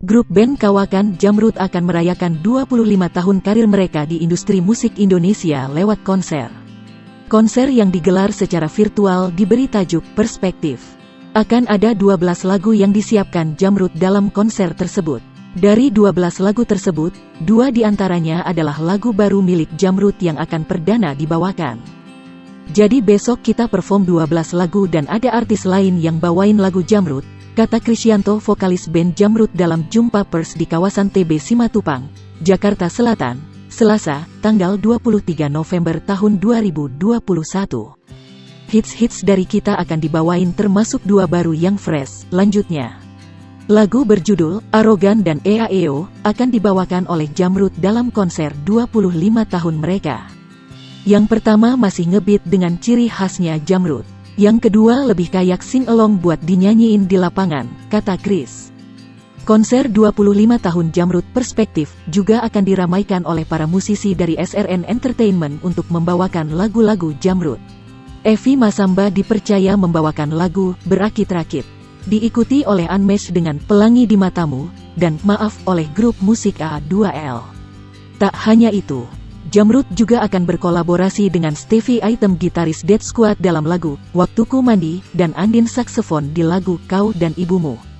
Grup band Kawakan Jamrud akan merayakan 25 tahun karir mereka di industri musik Indonesia lewat konser. Konser yang digelar secara virtual diberi tajuk Perspektif. Akan ada 12 lagu yang disiapkan Jamrud dalam konser tersebut. Dari 12 lagu tersebut, 2 diantaranya adalah lagu baru milik Jamrud yang akan perdana dibawakan. Jadi besok kita perform 12 lagu dan ada artis lain yang bawain lagu Jamrud, kata Krisyanto, vokalis band Jamrud dalam jumpa pers di kawasan TB Simatupang, Jakarta Selatan, Selasa, tanggal 23 November tahun 2021. Hits-hits dari kita akan dibawain termasuk 2 baru yang fresh. Lanjutnya, lagu berjudul Arogan dan EAEO akan dibawakan oleh Jamrud dalam konser 25 tahun mereka. Yang pertama masih ngebeat dengan ciri khasnya Jamrud. Yang kedua lebih kayak sing-along buat dinyanyiin di lapangan, kata Kris. Konser 25 tahun Jamrud Perspektif juga akan diramaikan oleh para musisi dari SRN Entertainment untuk membawakan lagu-lagu Jamrud. Evi Masamba dipercaya membawakan lagu Berakit-Rakit, diikuti oleh Unmesh dengan Pelangi di Matamu, dan Maaf oleh grup musik A2L. Tak hanya itu, Jamrud juga akan berkolaborasi dengan Stevie Item gitaris Dead Squad dalam lagu Waktuku Mandi dan Andin saksofon di lagu Kau dan Ibumu.